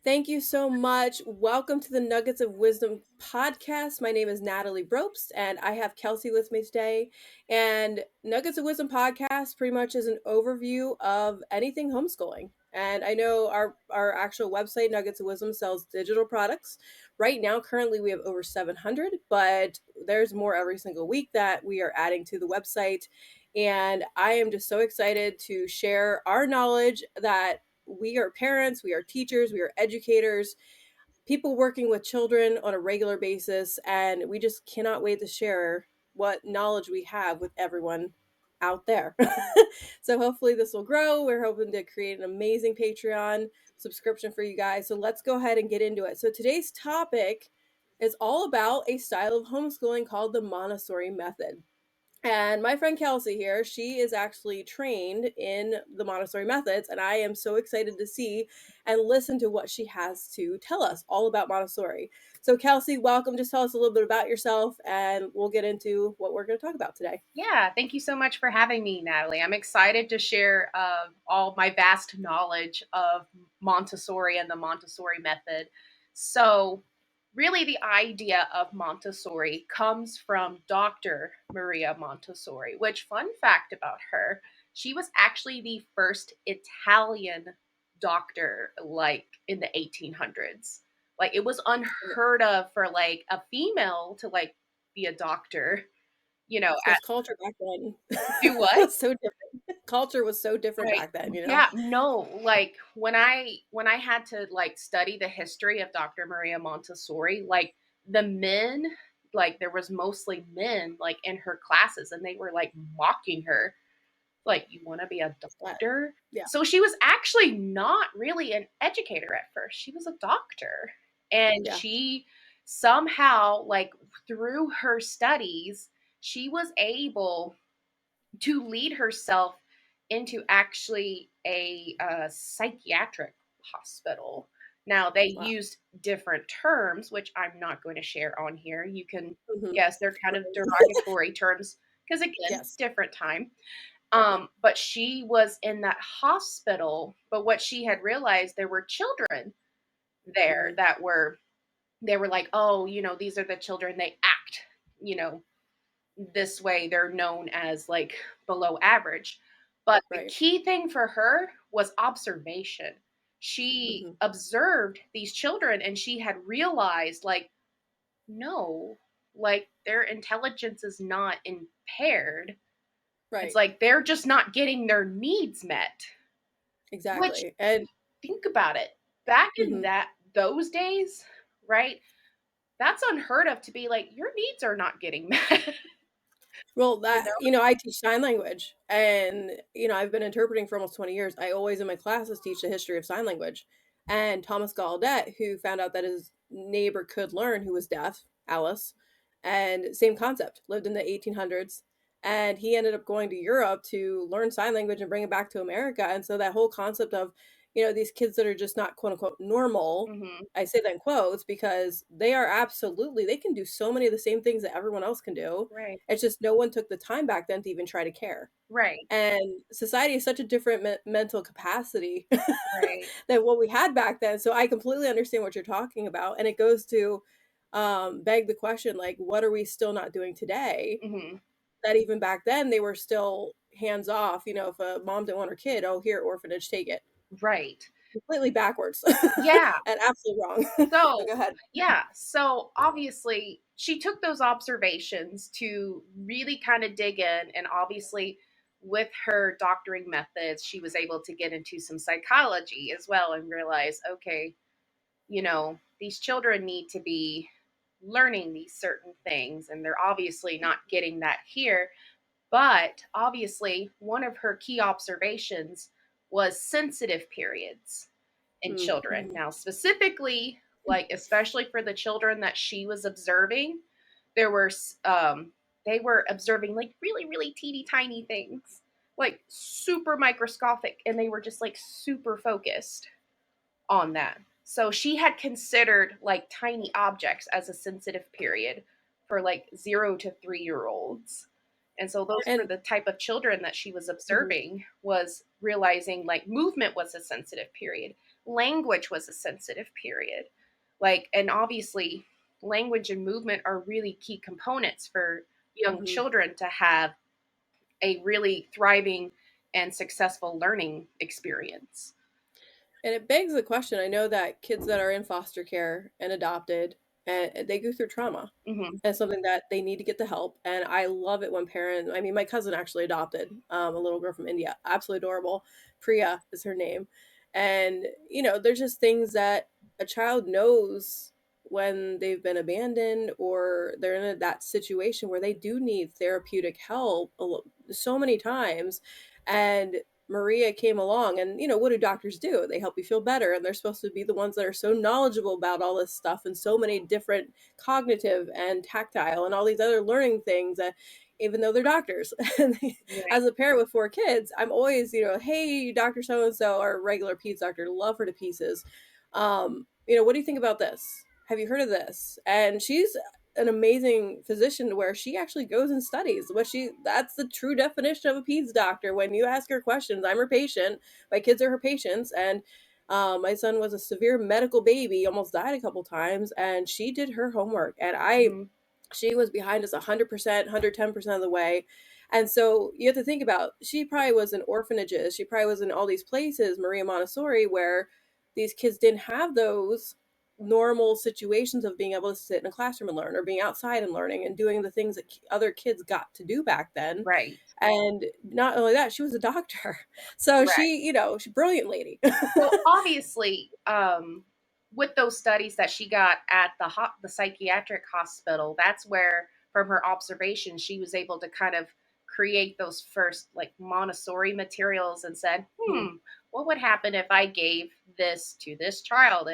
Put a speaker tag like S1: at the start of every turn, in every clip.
S1: Thank you so much. Welcome to the Nuggets of Wisdom podcast. My name is Natalie Bropst, and I have Kelsey with me today. And Nuggets of Wisdom podcast pretty much is an overview of anything homeschooling. And I know our actual website, Nuggets of Wisdom, sells digital products. Right now, currently, we have over 700, but there's more every single week that we are adding to the website. And I am just so excited to share our knowledge that we are parents, we are teachers, we are educators, people working with children on a regular basis, and we just cannot wait to share what knowledge we have with everyone out there. So hopefully this will grow. We're hoping to create an amazing Patreon subscription for you guys. So let's go ahead and get into it. So today's topic is all about a style of homeschooling called the Montessori Method. And my friend Kelsey here, she is actually trained in the Montessori methods, and I am so excited to see and listen to what she has to tell us all about Montessori. So, Kelsey, welcome. Just tell us a little bit about yourself, and we'll get into what we're going to talk about today.
S2: Yeah, thank you so much for having me, Natalie. I'm excited to share all my vast knowledge of Montessori and the Montessori method. So, really, the idea of Montessori comes from Dr. Maria Montessori, which, fun fact about her, she was actually the first Italian doctor, like in the 1800s. Like, it was unheard of for like a female to like be a doctor,
S1: Because culture back then
S2: do what?
S1: was so different. Culture was so different
S2: Right.
S1: back then, you know?
S2: Yeah, no, like when I had to like study the history of Dr. Maria Montessori, like the men, like there was mostly men like in her classes and they were like mocking her. Like, you want to be a
S1: But,
S2: doctor?
S1: yeah.
S2: So she was actually not really an educator at first. She was a doctor. And
S1: Yeah.
S2: she somehow, like through her studies, she was able to lead herself into actually a psychiatric hospital. Now, they
S1: Wow.
S2: used different terms, which I'm not going to share on here. You can
S1: Mm-hmm.
S2: guess they're kind of derogatory terms because, again,
S1: Yes.
S2: different time.
S1: Definitely.
S2: But she was in that hospital. But what she had realized, there were children there
S1: Mm-hmm.
S2: that were, they were like, oh, these are the children, they act, this way, they're known as like below average. But the
S1: Right.
S2: key thing for her was observation. She
S1: Mm-hmm.
S2: observed these children and she had realized, like, no, like their intelligence is not impaired. It's
S1: Right.
S2: like they're just not getting their needs met. Which,
S1: Exactly. And
S2: think about it, back in
S1: mm-hmm.
S2: those days, right? That's unheard of, to be like, your needs are not getting met.
S1: Well,
S2: you
S1: that,
S2: know?
S1: I teach sign language, and, I've been interpreting for almost 20 years. I always in my classes teach the history of sign language. And Thomas Gallaudet, who found out that his neighbor could learn, who was deaf, Alice, and same concept, lived in the 1800s, and he ended up going to Europe to learn sign language and bring it back to America. And so that whole concept of, these kids that are just not quote unquote normal,
S2: Hmm.
S1: I say that in quotes because they are absolutely, they can do so many of the same things that everyone else can do.
S2: Right.
S1: It's just no one took the time back then to even try to care.
S2: Right.
S1: And society is such a different mental capacity
S2: Right.
S1: than what we had back then. So I completely understand what you're talking about. And it goes to beg the question, like, what are we still not doing today?
S2: Hmm.
S1: That even back then they were still hands off. If a mom didn't want her kid, oh, here, orphanage, take it.
S2: Right.
S1: Completely backwards
S2: Yeah.
S1: and absolutely wrong. So
S2: So,
S1: go ahead.
S2: yeah. So, obviously, she took those observations to really kind of dig in. And obviously, with her doctoring methods, she was able to get into some psychology as well and realize, okay, these children need to be learning these certain things. And they're obviously not getting that here. But obviously, one of her key observations was sensitive periods in children.
S1: Mm-hmm.
S2: Now, specifically, like especially for the children that she was observing, there were they were observing like really, really teeny tiny things, like super microscopic, and they were just like super focused on that. So she had considered like tiny objects as a sensitive period for like 0 to 3 year olds. And so those were
S1: And
S2: the type of children that she was
S1: mhm.
S2: observing, was realizing like movement was a sensitive period. Language was a sensitive period. Like, and obviously, language and movement are really key components for young
S1: Hmm.
S2: children to have a really thriving and successful learning experience.
S1: And it begs the question. I know that kids that are in foster care and adopted, and they go through trauma.
S2: Hmm.
S1: And something that they need to get the help. And I love it when parents, I mean, my cousin actually adopted a little girl from India, absolutely adorable. Priya is her name. And, there's just things that a child knows when they've been abandoned or they're in that situation where they do need therapeutic help so many times. And Maria came along, and what do doctors do? They help you feel better, and they're supposed to be the ones that are so knowledgeable about all this stuff and so many different cognitive and tactile and all these other learning things that, even though they're doctors. And
S2: Right.
S1: as a parent with 4 kids, I'm always, hey, Dr. So and so, our regular peds doctor, love her to pieces. What do you think about this? Have you heard of this? And she's an amazing physician where she actually goes and studies that's the true definition of a peds doctor. When you ask her questions, I'm her patient, my kids are her patients. And my son was a severe medical baby, almost died a couple times, and she did her homework. And
S2: Hmm.
S1: she was behind us 100%, 110% of the way. And so you have to think about, she probably was in orphanages. She probably was in all these places, Maria Montessori, where these kids didn't have those normal situations of being able to sit in a classroom and learn, or being outside and learning and doing the things that other kids got to do back then.
S2: Right.
S1: And not only that, she was a doctor. So
S2: Right.
S1: she's a brilliant lady.
S2: Well, obviously, with those studies that she got at the psychiatric hospital, that's where, from her observations, she was able to kind of create those first like Montessori materials and said,
S1: Mhm.
S2: what would happen if I gave this to this child?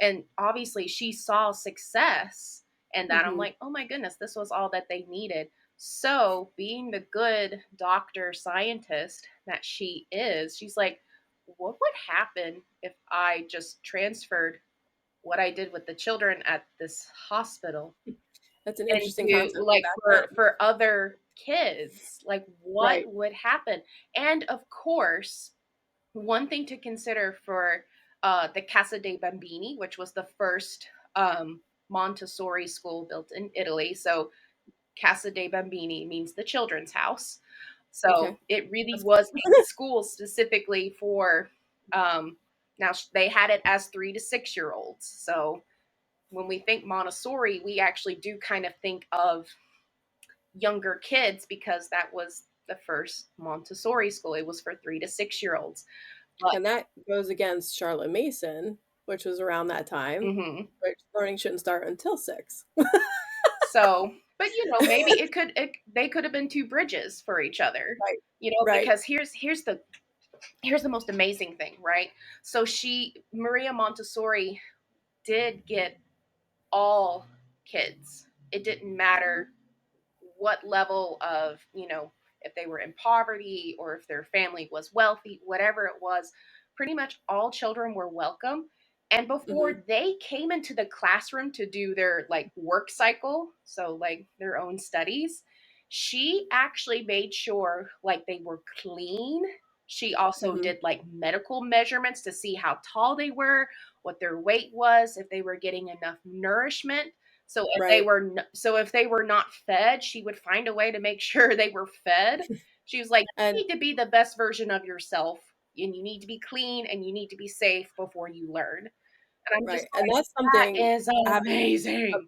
S2: And obviously, she saw success, and that I'm
S1: Mhm.
S2: like, oh my goodness, this was all that they needed. So, being the good doctor scientist that she is, she's like, what would happen if I just transferred what I did with the children at this hospital
S1: That's an interesting
S2: into,
S1: concept
S2: like,
S1: back then.
S2: for other kids? Like, what
S1: Right.
S2: would happen? And of course, one thing to consider for the Casa dei Bambini, which was the first Montessori school built in Italy. So Casa dei Bambini means the children's house. So
S1: Okay.
S2: it really
S1: That's
S2: was
S1: cool.
S2: a school specifically for, um, now they had it as 3 to 6 year olds. So when we think Montessori, we actually do kind of think of younger kids because that was the first Montessori school. It was for 3 to 6 year olds. But
S1: And that goes against Charlotte Mason, which was around that time,
S2: mhm.
S1: which learning shouldn't start until 6.
S2: So, but maybe they could have been two bridges for each other.
S1: Right. Right.
S2: Because here's the most amazing thing, right? So Maria Montessori did get all kids. It didn't matter what level of, if they were in poverty or if their family was wealthy, whatever it was, pretty much all children were welcome. And
S1: Mhm.
S2: before they came into the classroom to do their like work cycle, so like their own studies, she actually made sure like they were clean. She also
S1: Mhm.
S2: did like medical measurements to see how tall they were, what their weight was, if they were getting enough nourishment.
S1: Right.
S2: So if they were not fed, she would find a way to make sure they were fed. She was like,
S1: And
S2: "You need to be the best version of yourself, and you need to be clean, and you need to be safe before you learn." And I'm just
S1: right. And
S2: like,
S1: that's
S2: "That
S1: something
S2: is
S1: having
S2: amazing."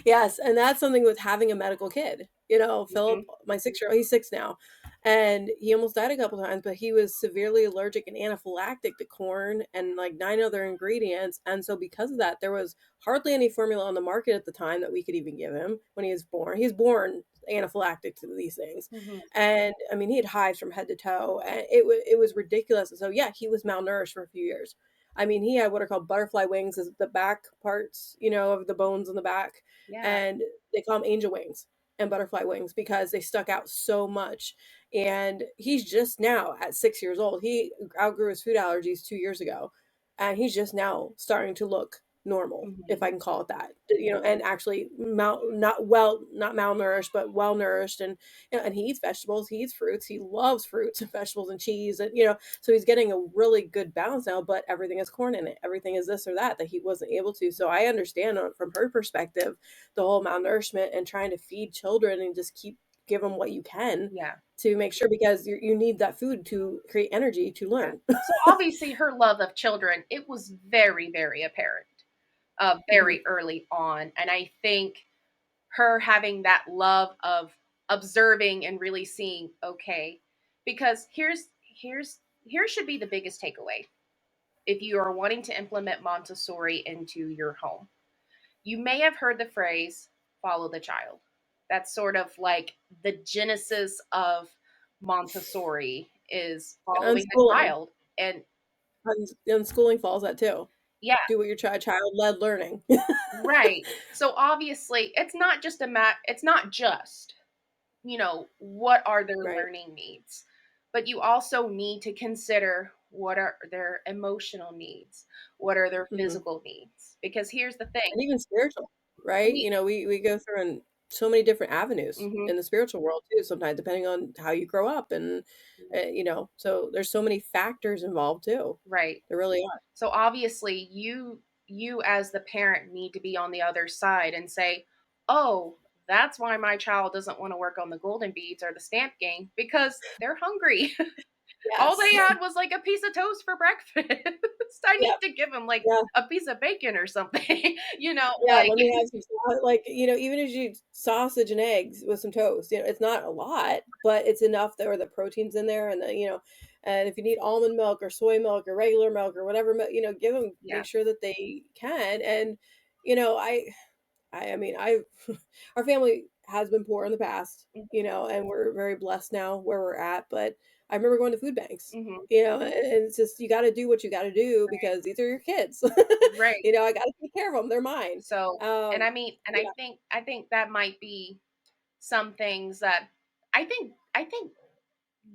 S1: yes, and that's something with having a medical kid. Philip,
S2: Mhm.
S1: my 6-year-old, he's 6 now, and he almost died a couple times, but he was severely allergic and anaphylactic to corn and like 9 other ingredients. And so because of that, there was hardly any formula on the market at the time that we could even give him when he was born. He's born anaphylactic to these things.
S2: Mhm.
S1: And I mean, he had hives from head to toe, and it was ridiculous. And so yeah, he was malnourished for a few years. I mean, he had what are called butterfly wings, is the back parts, of the bones in the back,
S2: Yeah.
S1: and they call them angel wings and butterfly wings because they stuck out so much. And he's just now at 6 years old. He outgrew his food allergies 2 years ago, and he's just now starting to look normal, if
S2: Mhm.
S1: I can call it that, and actually not malnourished, but well nourished, and he eats vegetables, he eats fruits, he loves fruits and vegetables and cheese, and so he's getting a really good balance now. But everything has corn in it, everything is this or that he wasn't able to. So I understand from her perspective the whole malnourishment and trying to feed children and just give them what you can
S2: Yeah.
S1: to make sure, because you need that food to create energy to
S2: Yeah.
S1: learn.
S2: So obviously her love of children, it was very, very apparent,
S1: Mhm.
S2: very early on. And I think her having that love of observing and really seeing, okay, because here should be the biggest takeaway. If you are wanting to implement Montessori into your home, you may have heard the phrase follow the child. That's sort of like the genesis of Montessori is following the
S1: Unschooling.
S2: child. And
S1: Unschooling falls that too.
S2: yeah,
S1: Do what your child-led learning.
S2: right. So obviously, it's not just, what are their
S1: Right.
S2: learning needs, but you also need to consider what are their emotional needs, what are their
S1: Mhm.
S2: physical needs, because here's the thing.
S1: And even spiritual, right?
S2: We
S1: We go through in so many different avenues
S2: Mhm.
S1: in the spiritual world too, sometimes depending on how you grow up, and so there's so many factors involved too.
S2: Right.
S1: There really are.
S2: So obviously you as the parent need to be on the other side and say, "Oh, that's why my child doesn't want to work on the golden beads or the stamp game because they're hungry." All they
S1: Yes.
S2: had was like a piece of toast for breakfast. I need
S1: Yeah.
S2: to give them like
S1: Yeah.
S2: a piece of bacon or something,
S1: Yeah,
S2: like
S1: let me have some like, even if you eat sausage and eggs with some toast, it's not a lot, but it's enough that where the protein's in there, and and if you need almond milk or soy milk or regular milk or whatever, give them,
S2: yeah.
S1: make sure that they can. And, you know, I mean, I our family has been poor in the past, and we're very blessed now where we're at, but I remember going to food banks,
S2: Mhm.
S1: and it's just you gotta do what you gotta do because these are your kids.
S2: Right.
S1: I gotta take care of them, they're mine.
S2: So, and
S1: Um,
S2: I mean, and
S1: yeah,
S2: I think that might be some things that I think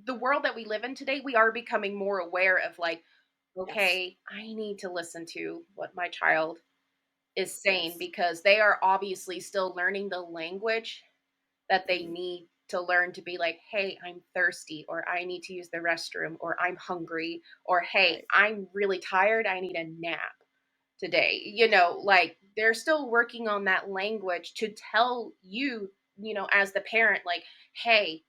S2: the world that we live in today, we are becoming more aware of like,
S1: yes,
S2: okay, I need to listen to what my child is saying
S1: yes.
S2: because they are obviously still learning the language that they
S1: Mhm,
S2: need to learn to be like, hey, I'm thirsty, or I need to use the restroom, or I'm hungry, or hey,
S1: right,
S2: I'm really tired, I need a nap today. Like they're still working on that language to tell you, as the parent, like, hey,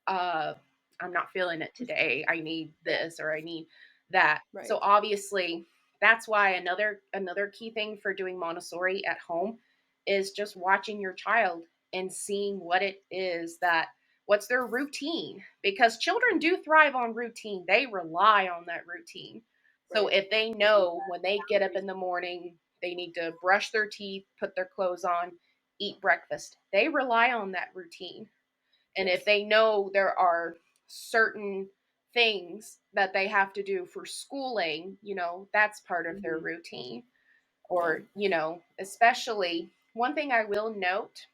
S2: uh I'm not feeling it today, I need
S1: yeah,
S2: this or I need that. So
S1: right,
S2: obviously that's why another key thing for doing Montessori at home is just watching your child and seeing what it is that what's their routine, because children do thrive on routine, they rely on that routine. So
S1: right.
S2: if they
S1: They need
S2: know when they get up
S1: boundaries.
S2: in the morning they need to brush their teeth, put their clothes on, eat breakfast, they rely on that routine. And if
S1: Yes.
S2: they know there are certain things that they have to do for schooling, that's part of their
S1: Mhm,
S2: routine.
S1: yeah,
S2: Or, especially one thing I will note,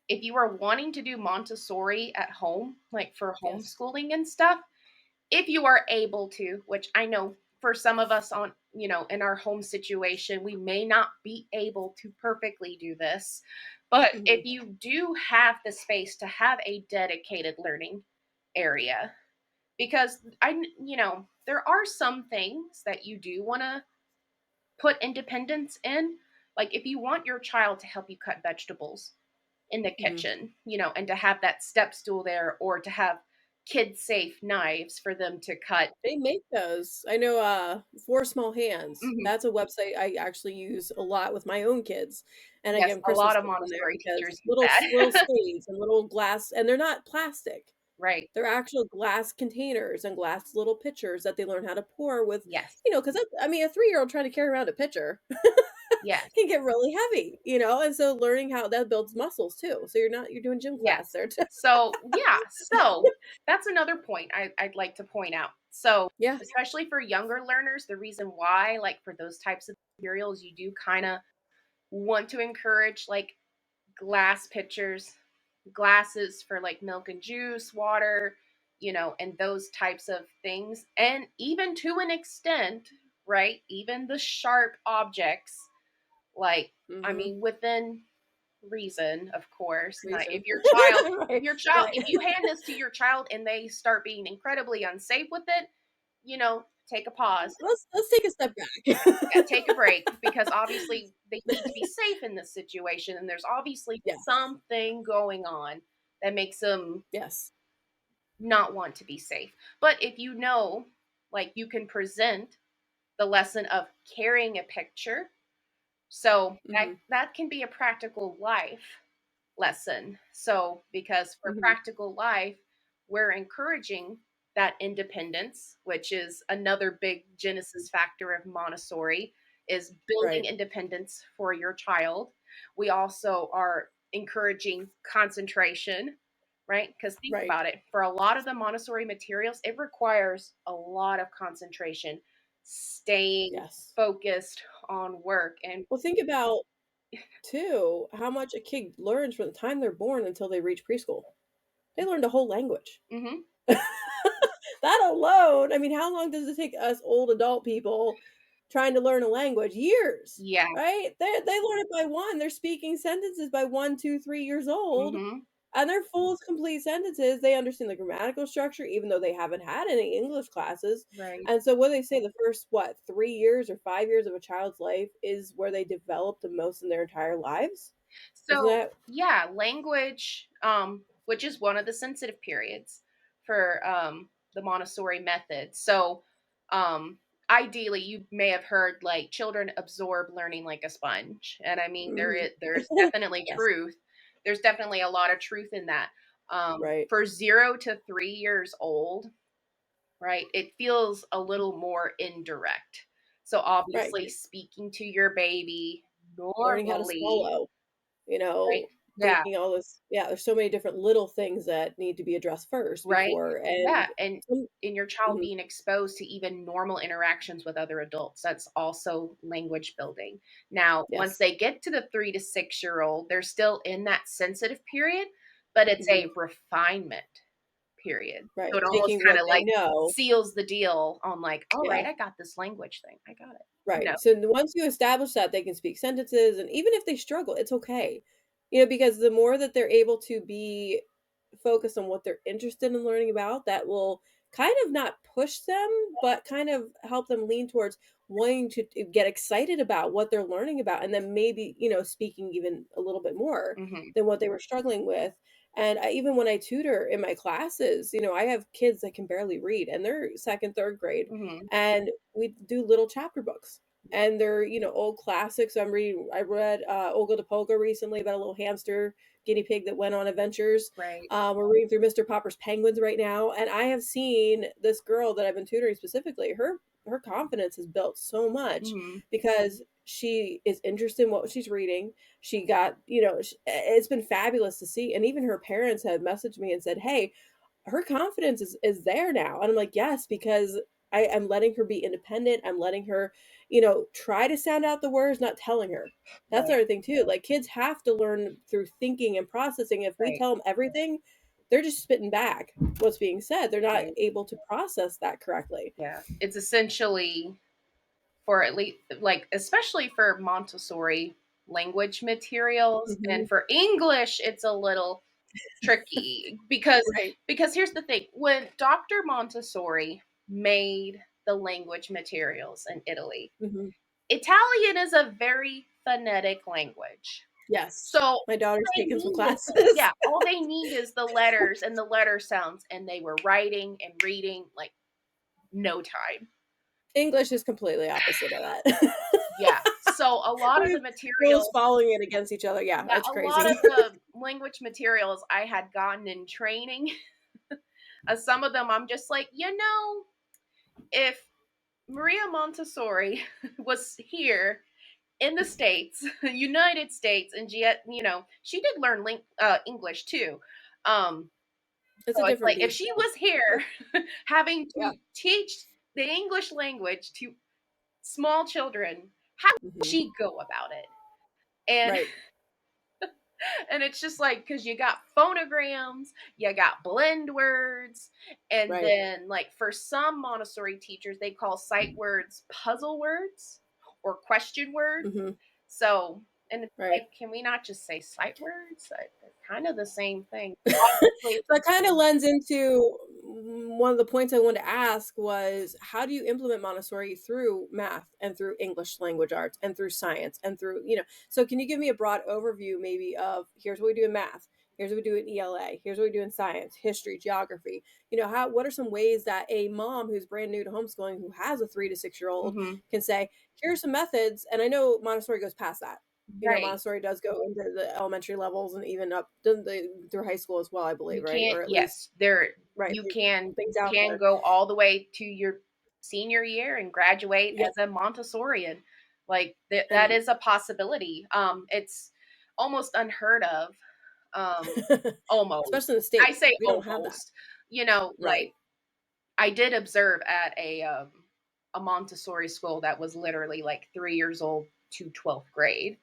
S2: if you are wanting to do Montessori at home, like for
S1: yes.
S2: homeschooling and stuff, if you are able to, which I know for some of us on, in our home situation, we may not be able to perfectly do this. But
S1: Mhm,
S2: if you do have the space to have a dedicated learning area, because there are some things that you do want to put independence in. Like if you want your child to help you cut vegetables in the
S1: mhm.
S2: kitchen, and to have that step stool there or to have kid safe knives for them to cut.
S1: They make those. I know, For Small Hands.
S2: Mhm.
S1: That's a website I actually use a lot with my own kids, and I give
S2: Yes,
S1: them
S2: a
S1: Christmas
S2: lot of
S1: gifts in there
S2: Montessori
S1: because
S2: teachers use that.
S1: little spades and little glass, and they're not plastic.
S2: Right.
S1: They're actual glass containers and glass little pitchers that they learn how to pour with,
S2: Yes.
S1: because I mean, a 3-year-old trying to carry around a pitcher
S2: Yes.
S1: can get really heavy, and so learning how that builds muscles too. So you're doing gym class
S2: Yes.
S1: there too.
S2: So, yeah, so that's another point I'd like to point out. So,
S1: Yeah.
S2: especially for younger learners, the reason why, like for those types of materials, you do kind of want to encourage like glass pitchers, glasses for like milk and juice, water, and those types of things. And even to an extent, right? Even the sharp objects, like, I
S1: Mhm.
S2: mean, within reason, of course. Not
S1: Reason.
S2: if your child,
S1: Right, right.
S2: if you hand this to your child and they start being incredibly unsafe with it, take a pause.
S1: Let's take a step
S2: Yeah,
S1: back.
S2: take a break, because obviously they need to be safe in this situation, and there's obviously
S1: Yes,
S2: something going on that makes them
S1: yes.
S2: not want to be safe. But if like, you can present the lesson of carrying a picture, so
S1: Mhm,
S2: that can be a practical life lesson. So, because for
S1: mhm.
S2: practical life, we're encouraging that independence, which is another big genesis factor of Montessori, is building
S1: Right,
S2: independence for your child. We also are encouraging concentration, right? Because think
S1: right.
S2: about it, for a lot of the Montessori materials, it requires a lot of concentration, staying
S1: Yes.
S2: focused on work. And
S1: Well, think about, too, how much a kid learns from the time they're born until they reach preschool. They learned a whole language.
S2: mhm,
S1: That alone, I mean, how long does it take us old adult people trying to learn a language? Years,
S2: yeah,
S1: right? They learn it by 1. They're speaking sentences by 1, 2, 3 years old,
S2: mhm,
S1: and they're full of complete sentences. They understand the grammatical structure even though they haven't had any English classes.
S2: right.
S1: And so what do they say the first, what, 3 years or 5 years of a child's life is where they develop the most in their entire lives? Isn't
S2: So,
S1: that
S2: yeah, language, which is one of the sensitive periods for the Montessori method. So, um, ideally, you may have heard like children absorb learning like a sponge, and I mean
S1: mhm.
S2: there's definitely
S1: Yes,
S2: truth. There's definitely a lot of truth in that.
S1: right,
S2: For 0 to 3 years old, right, it feels a little more indirect. So
S1: right.
S2: obviously, speaking to your baby
S1: Learning how to
S2: normally,
S1: swallow. You
S2: right?
S1: know,
S2: Yeah,
S1: taking all this, yeah, there's so many different little things that need to be addressed first
S2: right.
S1: before, and
S2: Yeah, and
S1: some
S2: in your child
S1: mhm,
S2: being exposed to even normal interactions with other adults, that's also language building. Now, once
S1: yes,
S2: they get to the 3 to 6 year old, they're still in that sensitive period, but it's
S1: mhm,
S2: a refinement period.
S1: right,
S2: So it almost
S1: taking
S2: kind
S1: what
S2: of
S1: they
S2: like
S1: know.
S2: seals the deal on, like, all
S1: Yeah.
S2: right, I got this language thing. I got it. You
S1: Right.
S2: know.
S1: So once you establish that they can speak sentences, and even if they struggle, it's okay. Because the more that they're able to be focused on what they're interested in learning about, that will kind of not push them, but kind of help them lean towards wanting to get excited about what they're learning about, and then maybe, speaking even a little bit more
S2: Mhm.
S1: than what they were struggling with. And even when I tutor in my classes, I have kids that can barely read and they're second, third grade,
S2: Mhm.
S1: and we do little chapter books, and they're old classics. I read Olga de Polka recently about a little hamster guinea pig that went on adventures.
S2: Right.
S1: We're reading through Mr. Popper's Penguins right now, and I have seen this girl that I've been tutoring specifically, her confidence has built so much
S2: Mhm.
S1: because she is interested in what she's reading. She got, it's been fabulous to see, and even her parents have messaged me and said, hey, her confidence is there now. And I'm like, yes, because I'm letting her be independent. I'm letting her, try to sound out the words, not telling her. That's the
S2: Right.
S1: other thing too. Like, kids have to learn through thinking and processing. If we
S2: Right.
S1: tell them everything, they're just spitting back what's being said. They're not
S2: Right.
S1: able to process that correctly.
S2: Yeah. It's essentially, for at least, like, especially for Montessori language materials,
S1: Mhm.
S2: and for English it's a little tricky,
S1: Right.
S2: because here's the thing: when Dr. Montessori made the language materials in Italy,
S1: Mhm.
S2: Italian is a very phonetic language.
S1: Yes.
S2: So all
S1: My daughter's
S2: they
S1: taken some
S2: need is,
S1: classes.
S2: yeah, all they need is the letters and the letter sounds, and they were writing and reading like no time.
S1: English is completely opposite of that.
S2: Yeah. So a lot of the
S1: Rules
S2: materials,
S1: following it against each other. Yeah,
S2: yeah,
S1: that's
S2: a lot
S1: crazy.
S2: of the language materials I had gotten in training, some of them I'm just like, if Maria Montessori was here in the States, United States, and she had, she did learn English too. Um,
S1: It's a
S2: so it's
S1: different
S2: like, if
S1: beast
S2: she
S1: though.
S2: was here having
S1: Yeah.
S2: to teach the English language to small children, how would
S1: Mhm.
S2: she go about it? And
S1: Right.
S2: And it's just like, because you got phonograms, you got blend words, and
S1: Right.
S2: then like for some Montessori teachers, they call sight words puzzle words or question words.
S1: Mhm.
S2: So, and it's
S1: Right.
S2: like, can we not just say sight words? They're kind of the same thing. Obviously,
S1: So it kind of lends into one of the points I wanted to ask was how do you implement Montessori through math and through English language arts and through science and through, so can you give me a broad overview maybe of here's what we do in math, here's what we do in ELA, here's what we do in science, history, geography, what are some ways that a mom who's brand new to homeschooling who has a 3 to 6 year old
S2: hmm
S1: can say, here's some methods, and I know Montessori goes past that.
S2: right.
S1: Montessori does go into the elementary levels and even up through high school as well, I believe,
S2: You
S1: right?
S2: can't,
S1: Or at least
S2: yes, there,
S1: right,
S2: you
S1: there's
S2: can
S1: things out
S2: can
S1: there.
S2: go all the way to your senior year and graduate
S1: Yep,
S2: as a Montessorian. Like that
S1: and
S2: is a possibility. It's almost unheard of. Almost.
S1: especially in the
S2: I
S1: States,
S2: say
S1: we don't have that.
S2: almost.
S1: Right.
S2: Like I did observe at a Montessori school that was literally like 3 years old to 12th grade.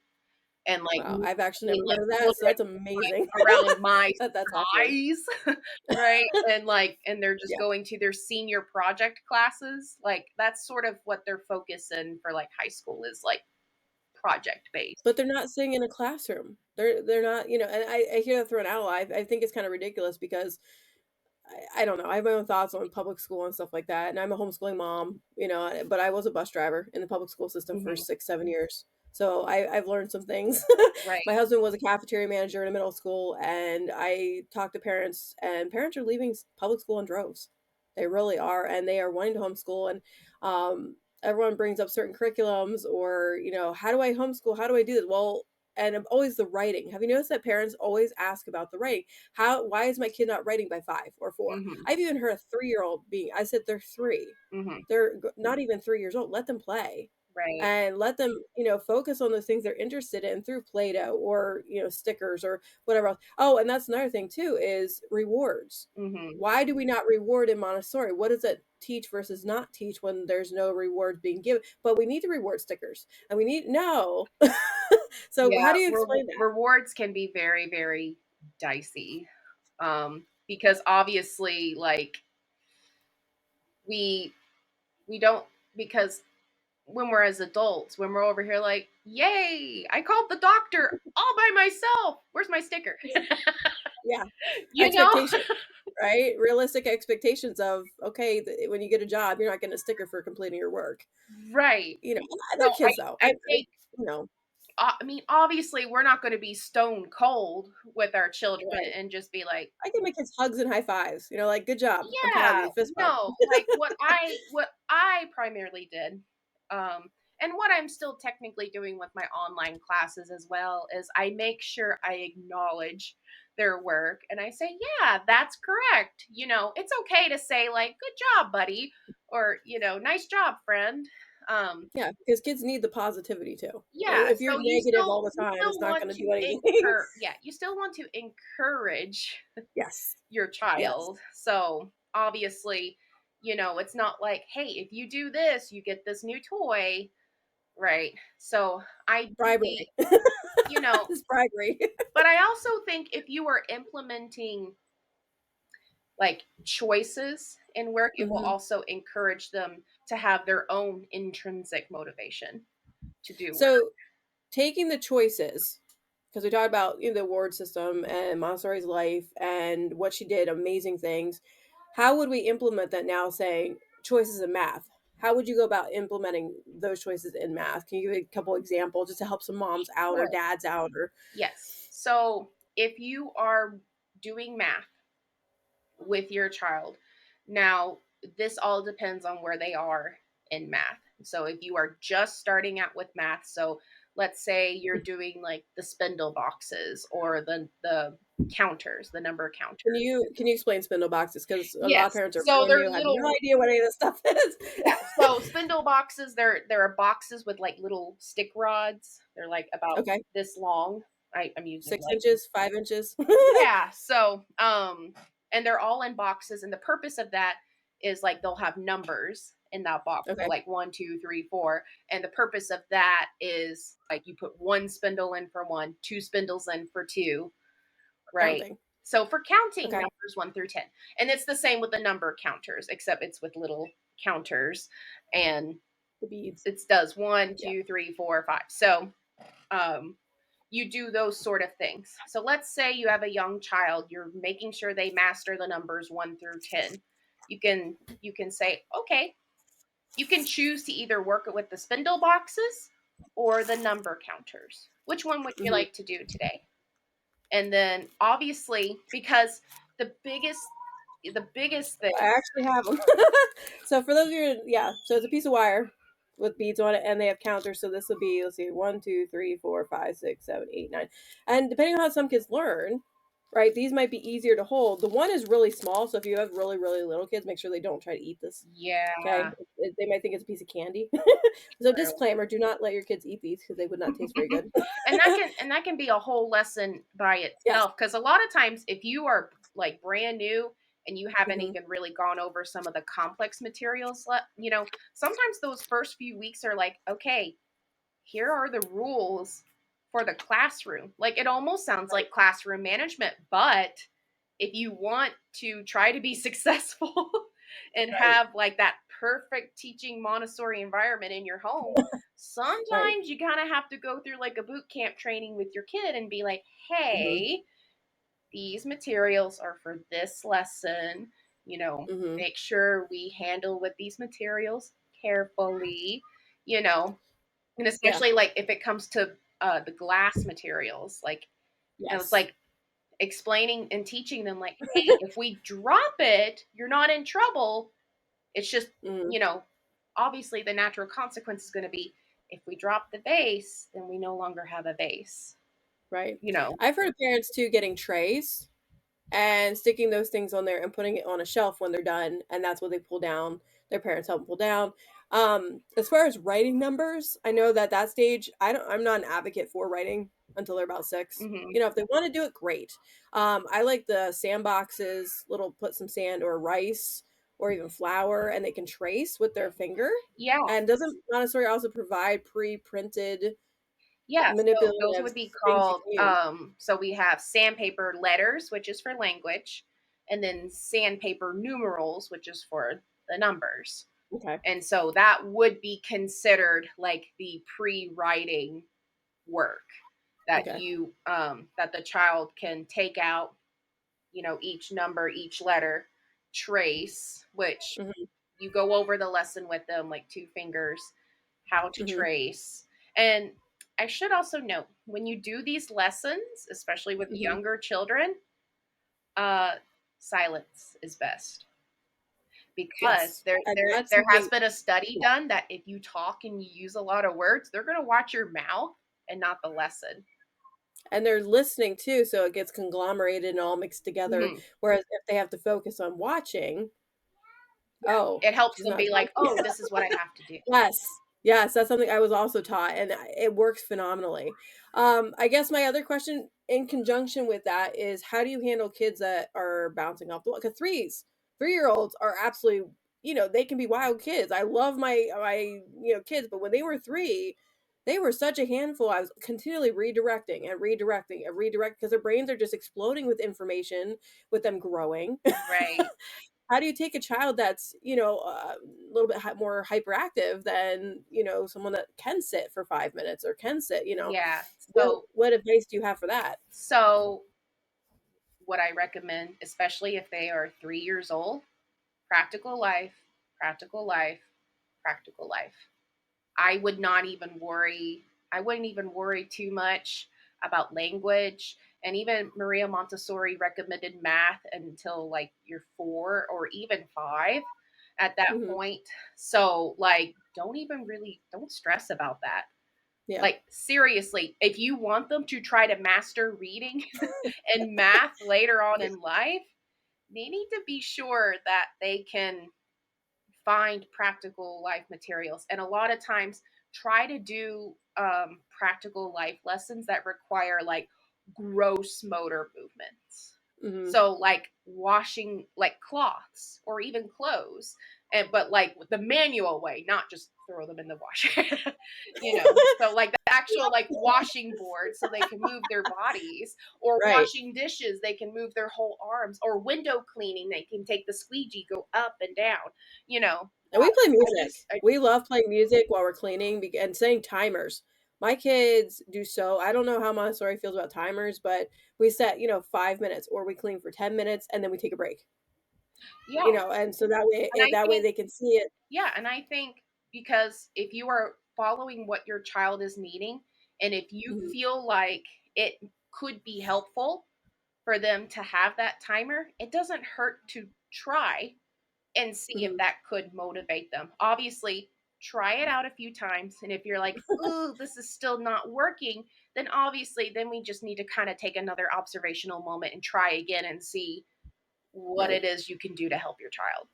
S2: And like
S1: Wow, I've actually never
S2: like
S1: heard of that, so
S2: children
S1: that's amazing.
S2: around my
S1: That's awesome.
S2: size, right? And they're just
S1: Yeah,
S2: going to their senior project classes. Like that's sort of what they're focusing for like high school is like project based.
S1: but they're not sitting in a classroom. They're not, and I hear that thrown out a lot. I think it's kinda ridiculous because I don't know. I have my own thoughts on public school and stuff like that. And I'm a homeschooling mom, but I was a bus driver in the public school system for
S2: hmm
S1: 6, 7 years. So I've learned some things.
S2: Right.
S1: My husband was a cafeteria manager in a middle school, and I talked to parents, and parents are leaving public school in droves. They really are, and they are wanting to homeschool. And everyone brings up certain curriculums, or how do I homeschool? How do I do this? Well, and always the writing. Have you noticed that parents always ask about the writing? Why is my kid not writing by 5 or 4?
S2: hmm
S1: I've even heard a 3-year-old being I said they're 3.
S2: hmm
S1: They're not even 3 years old. Let them play
S2: Right.
S1: and let them, focus on those things they're interested in through Play-Doh or, stickers or whatever else. Oh, and that's another thing too is rewards.
S2: hmm
S1: Why do we not reward in Montessori? What does it teach versus not teach when there's no rewards being given? But we need the reward stickers and we need no. So
S2: Yeah.
S1: how do you explain that?
S2: Rewards can be very, very dicey. Because obviously, like we we don't because when we're as adults, when we're over here like, yay, I called the doctor all by myself. Where's my sticker?
S1: Yeah.
S2: you know?
S1: Expectation, right? Realistic expectations of, okay, when you get a job, you're not getting a sticker for completing your work.
S2: Right.
S1: They're
S2: So
S1: kids though.
S2: I think
S1: You know,
S2: I mean, obviously, we're not going to be stone cold with our children
S1: right.
S2: and just be like,
S1: I give my kids hugs and high fives, like, good job. I'm proud of
S2: yeah,
S1: you. Fist bump.
S2: no, like what I primarily did, and what I'm still technically doing with my online classes as well is I make sure I acknowledge their work and I say, yeah, that's correct. It's okay to say like, good job, buddy, or nice job, friend. Um,
S1: Yeah, because kids need the positivity too.
S2: yeah,
S1: If you're
S2: so you
S1: negative
S2: still
S1: all the
S2: you
S1: time, it's
S2: still
S1: not
S2: want
S1: gonna
S2: to
S1: do anything.
S2: you still want to encourage
S1: Yes.
S2: your
S1: Yes.
S2: child. So obviously, it's not like, hey, if you do this, you get this new toy, right? So ideally,
S1: Bribery.
S2: you know,
S1: It's bribery.
S2: but I also think if you are implementing like choices in work, it will
S1: Mhm.
S2: also encourage them to have their own intrinsic motivation to do work.
S1: So, taking the choices, because we talked about, the award system and Montessori's life and what she did, amazing things. How would we implement that now saying choices in math? How would you go about implementing those choices in math? Can you give a couple examples just to help some moms out or
S2: Sure.
S1: dads out or
S2: Yes. So if you are doing math with your child, now this all depends on where they are in math. So if you are just starting out with math, so let's say you're doing like the spindle boxes or the counters, the number
S1: can
S2: counters.
S1: you explain spindle boxes? Because a lot of
S2: Yes.
S1: parents are
S2: So
S1: brand
S2: they're
S1: new, have no
S2: little.
S1: idea what any of this stuff is.
S2: Yeah, so spindle boxes, there are boxes with like little stick rods. They're like about
S1: Okay.
S2: this long. I'm using
S1: 6 inches, 5 inches.
S2: yeah. So and they're all in boxes, and the purpose of that is like they'll have numbers, in that box. So
S1: Okay.
S2: like 1, 2, 3, 4. And the purpose of that is like you put one spindle in for one, two spindles in for two, right?
S1: Counting.
S2: So for counting
S1: Okay.
S2: numbers 1 through 10. And it's the same with the number counters, except it's with little counters. And
S1: The beads.
S2: it does one,
S1: Yeah.
S2: 2, 3, 4, 5. So um, you do those sort of things. So let's say you have a young child, you're making sure they master the numbers 1 through 10. You can say, okay, you can choose to either work it with the spindle boxes or the number counters. Which one would you
S1: Hmm.
S2: like to do today? And then obviously, because the biggest thing,
S1: I actually have them. So for those of you, yeah, so it's a piece of wire with beads on it, and they have counters. So this will be, let's see, 1, 2, 3, 4, 5, 6, 7, 8, 9, and depending on how some kids learn, right, these might be easier to hold. The one is really small, so if you have really really little kids, make sure they don't try to eat this. Okay,
S2: yeah,
S1: they might think it's a piece of candy. So
S2: true.
S1: disclaimer: do not let your kids eat these because they would not taste very good.
S2: And that can be a whole lesson by
S1: Yes.
S2: itself, because a lot of times if you are like brand new and you haven't
S1: Hmm.
S2: even really gone over some of the complex materials, sometimes those first few weeks are like, okay, here are the rules for the classroom. Like, it almost sounds
S1: Right.
S2: like classroom management, but if you want to try to be successful and
S1: Right.
S2: have like that perfect teaching Montessori environment in your home,
S1: Right.
S2: sometimes you kind of have to go through like a boot camp training with your kid and be like,
S1: Hmm.
S2: hey, these materials are for this lesson.
S1: Hmm.
S2: Make sure we handle with these materials carefully, you know, and
S1: Yeah.
S2: especially like if it comes to the glass materials, like, it's
S1: Yes.
S2: like explaining and teaching them, like, hey, if we drop it, you're not in trouble. It's just,
S1: Hmm.
S2: you know, obviously the natural consequence is going to be, if we drop the vase, then we no longer have a vase.
S1: Right.
S2: You know.
S1: I've heard of parents too getting trays and sticking those things on there and putting it on a shelf when they're done, and that's what they pull down. Their parents help them pull down. As far as writing numbers, I know that that stage, I'm not an advocate for writing until they're about 6.
S2: Hmm.
S1: You know, if they want to do it, great. I like the sandboxes, little put some sand or rice or even flour, and they can trace with their finger.
S2: Yeah.
S1: And doesn't Montessori also provide pre-printed
S2: Yeah, so those
S1: manipulative
S2: would be
S1: things you
S2: called,
S1: can use?
S2: so we have sandpaper letters, which is for language, and then sandpaper numerals, which is for the numbers.
S1: Okay.
S2: And so that would be considered like the pre-writing work that
S1: Okay.
S2: that the child can take out, each number, each letter, trace, which
S1: Hmm.
S2: you go over the lesson with them, like 2 fingers, how to
S1: Hmm.
S2: trace. And I should also note, when you do these lessons, especially with
S1: Hmm.
S2: younger children, uh, silence is best, because
S1: Yes.
S2: there
S1: And
S2: there
S1: that's
S2: there has
S1: something.
S2: been a study done that if you talk and you use a lot of words, they're going to watch your mouth and not the lesson.
S1: And they're listening too, so it gets conglomerated and all mixed together.
S2: Hmm.
S1: Whereas if they have to focus on watching, oh,
S2: It helps
S1: she's
S2: them
S1: not
S2: be like,
S1: talking.
S2: oh, this is what I have to do.
S1: Yes. Yes, that's something I was also taught, and it works phenomenally. I guess my other question in conjunction with that is, how do you handle kids that are bouncing off the wall? Because 3-year-olds are absolutely, they can be wild kids. I love my kids, but when they were 3, they were such a handful. I was continually redirecting and redirecting and redirecting because their brains are just exploding with information with them growing.
S2: Right.
S1: How do you take a child that's a little bit more hyperactive than someone that can sit for 5 minutes or can sit,
S2: Yeah.
S1: what
S2: So
S1: what advice do you have for that?
S2: so what I recommend, especially if they are 3 years old, practical life, practical life, practical life. I would not even worry. I wouldn't even worry too much about language. And even Maria Montessori recommended math until like you're 4 or even 5 at that
S1: Hmm.
S2: point. So, like, don't stress about that.
S1: Yeah.
S2: Like, seriously, if you want them to try to master reading and math later on
S1: Yeah.
S2: in life, they need to be sure that they can find practical life materials. And a lot of times, try to do practical life lessons that require like gross motor movements.
S1: Hmm.
S2: So, like washing like cloths or even clothes. but like the manual way, not just throw them in the washer. So like the actual like washing board so they can move their bodies, or
S1: Right.
S2: washing dishes they can move their whole arms, or window cleaning they can take the squeegee, go up and down.
S1: And we play
S2: I
S1: music.
S2: just I,
S1: We love playing music while we're cleaning and setting timers. My kids do so. I don't know how Montessori feels about timers, but we set, 5 minutes, or we clean for 10 minutes and then we take a break.
S2: yeah,
S1: And so that way
S2: and I
S1: that way
S2: think
S1: they can see it.
S2: yeah, and I think because if you are following what your child is needing, and if you
S1: Mhm,
S2: feel like it could be helpful for them to have that timer, it doesn't hurt to try and see if
S1: mhm.
S2: that could motivate them. Obviously, try it out a few times. And if you're like, ooh, this is still not working, then obviously, then we just need to kind of take another observational moment and try again and see what
S1: Right.
S2: it is you can do to help your child.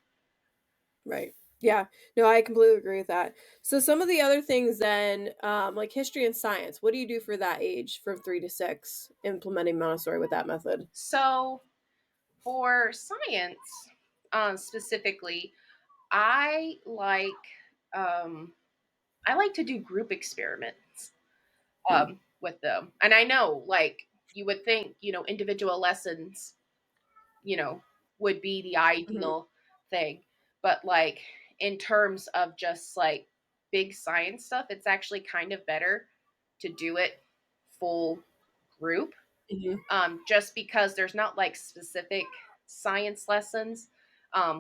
S1: Right. Yeah. No, I completely agree with that. So some of the other things then, like history and science, what do you do for that age from 3 to 6, implementing Montessori with that method?
S2: So, for science specifically, I like um, I like to do group experiments
S1: Hmm.
S2: with them. And I know, like, you would think, individual lessons, you know, would be the
S1: Hmm.
S2: ideal thing. But, like, in terms of just like big science stuff, it's actually kind of better to do it full group,
S1: Hmm.
S2: just because there's not like specific science lessons,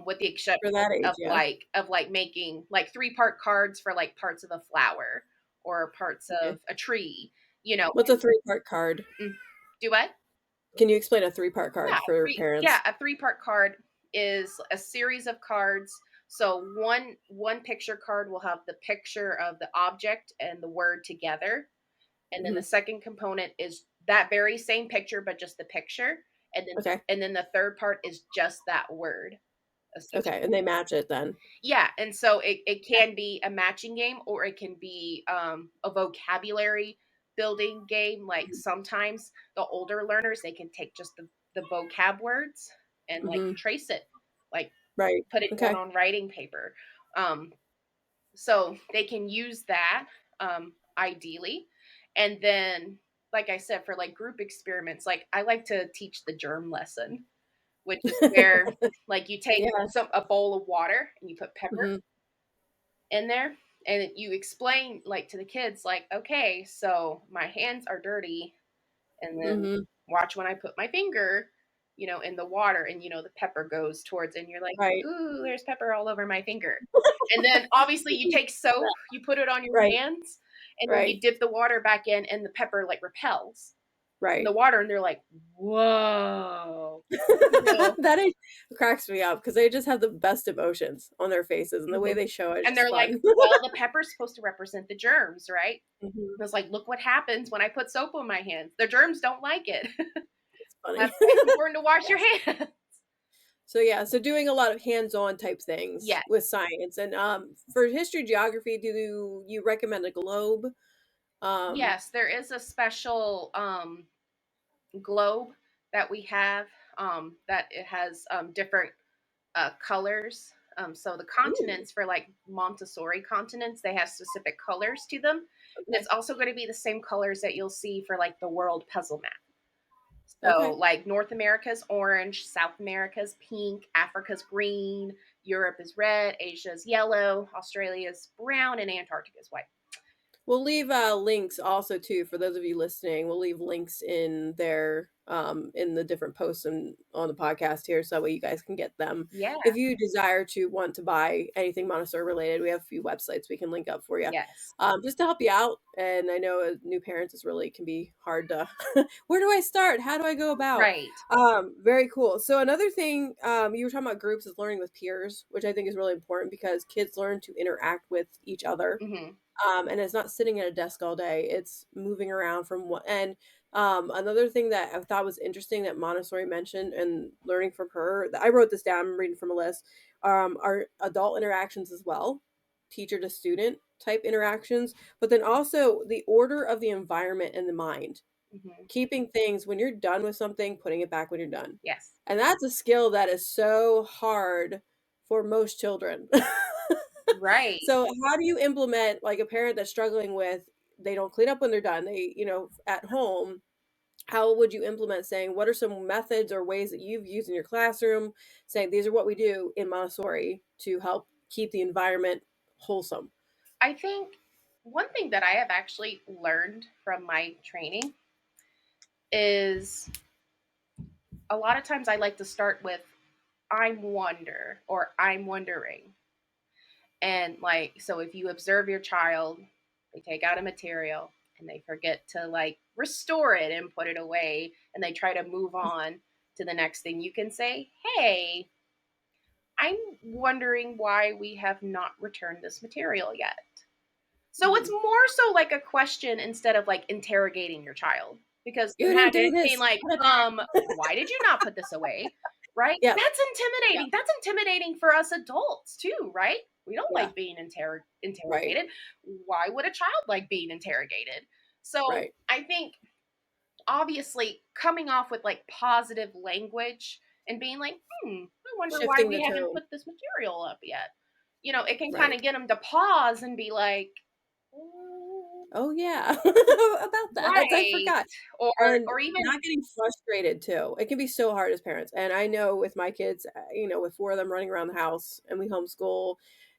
S2: with the
S1: For
S2: exception
S1: that age,
S2: of
S1: yeah.
S2: like making like 3-part cards for like parts of a flower or parts
S1: Okay.
S2: of a tree, you know.
S1: What's a 3-part card?
S2: Mm, do what?
S1: Can you explain a 3-part
S2: Yeah,
S1: card for parents?
S2: a 3-part card is a series of cards. So one picture card will have the picture of the object and the word together, and then the
S1: Hmm.
S2: second component is that very same picture but just the picture, and then
S1: Okay.
S2: the third part is just that word
S1: Okay.
S2: associated.
S1: And they match it then.
S2: Yeah, and so it can be a matching game, or it can be a vocabulary building game. Like sometimes the older learners, they can take just the vocab words and like
S1: Hmm.
S2: trace it, like
S1: Right.
S2: put it down
S1: Okay.
S2: on writing paper. Um, so they can use that, ideally. And then, like I said, for like group experiments, like I like to teach the germ lesson, which is where like you take
S1: Yeah.
S2: a bowl of water and you put pepper
S1: Hmm.
S2: in there, and you explain like to the kids like, okay, so my hands are dirty, and then
S1: Hmm.
S2: watch when I put my finger, in the water, and the pepper goes towards, and you're like,
S1: Right.
S2: ooh, there's pepper all over my finger. And then obviously you take soap, you put it on your
S1: Right.
S2: hands, and then you
S1: Right.
S2: dip the water back in, and the pepper like repels in the
S1: Right.
S2: water, and they're like, whoa. You know,
S1: That age cracks me up because they just have the best emotions on their faces, and the way
S2: mhm.
S1: they show it is
S2: And
S1: just
S2: they're like,
S1: fun.
S2: well, the pepper's supposed to represent the germs, right?
S1: Mhm.
S2: I was like, look what happens when I put soap on my hands. The germs don't like it.
S1: It's funny.
S2: That's why it's important to wash your
S1: Yes.
S2: hands.
S1: So yeah, so doing a lot of hands-on type things
S2: Yes.
S1: with science, and for history geography, do you recommend a globe? Um,
S2: Yes, there is a special globe that we have, that it has different colors. So the
S1: ooh,
S2: continents, for like Montessori continents, they have specific colors to them. And
S1: okay,
S2: it's also going to be the same colors that you'll see for like the world puzzle map. So,
S1: okay.
S2: like North America's orange, South America's pink, Africa's green, Europe is red, Asia's yellow, Australia's brown, and Antarctica's white.
S1: We'll leave links also too for those of you listening. We'll leave links in the different posts and on the podcast here, so that way you guys can get them.
S2: Yeah.
S1: If you desire to want to buy anything Montessori related, we have a few websites we can link up for you,
S2: Yes.
S1: just to help you out. And I know as new parents, it's really can be hard to where do I start? How do I go about?
S2: Right.
S1: Very cool. So another thing, you were talking about groups is learning with peers, which I think is really important because kids learn to interact with each other,
S2: Hmm.
S1: and it's not sitting at a desk all day. It's moving around from one. And another thing that I thought was interesting that Montessori mentioned and learning from her, I wrote this down, I'm reading from a list, are adult interactions as well, teacher to student type interactions, but then also the order of the environment and the mind,
S2: Hmm.
S1: keeping things when you're done with something, putting it back when you're done.
S2: Yes.
S1: And that's a skill that is so hard for most children.
S2: Right.
S1: So how do you implement, like, a parent that's struggling with, they don't clean up when they're done, they, at home, how would you implement saying, what are some methods or ways that you've used in your classroom, saying these are what we do in Montessori to help keep the environment wholesome?
S2: I think one thing that I have actually learned from my training is a lot of times I like to start with I'm wonder or I'm wondering. And like, so if you observe your child, they take out a material and they forget to like restore it and put it away and they try to move on to the next thing, you can say, hey, I'm wondering why we have not returned this material yet. So it's
S1: Mhm.
S2: more so like a question instead of like interrogating your child. Because
S1: You didn't
S2: imagine
S1: do
S2: it being
S1: this.
S2: like,
S1: Put it back.
S2: why did you not put this away? Right?
S1: Yep.
S2: That's
S1: Yep.
S2: intimidating. That's intimidating for us adults too, right? We don't
S1: Yeah.
S2: like being
S1: Right.
S2: interrogated. Why would a child like being interrogated? So
S1: Right.
S2: I think obviously coming off with like positive language and being like, I wonder why
S1: Shifting the
S2: we haven't
S1: tone.
S2: put this material up yet. It can kind
S1: Right.
S2: of get them to pause and be like, "Mm,
S1: Oh, yeah. About that, I
S2: right,"
S1: forgot.
S2: or
S1: And
S2: or even
S1: not getting frustrated too. It can be so hard as parents, and I know with my kids, with 4 of them running around the house and we homeschool,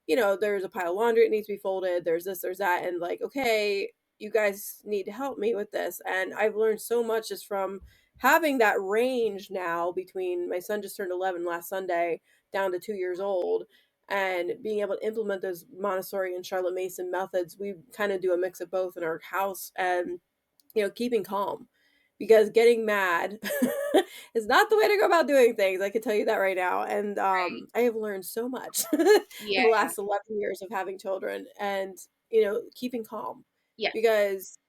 S1: there's a pile of laundry that needs to be folded, there's this, there's that, and like, "Okay, you guys need to help me with this," and I've learned so much just from having that range now between my son just turned 11 last Sunday, down to 2 years old, and being able to implement those Montessori and Charlotte Mason methods. We kind of do a mix of both in our house, and keeping calm, because getting mad is not the way to go about doing things. I can tell you that right now. And
S2: right,
S1: I have learned so much
S2: yeah,
S1: in the last 11 years of having children, and keeping calm,
S2: yes,
S1: because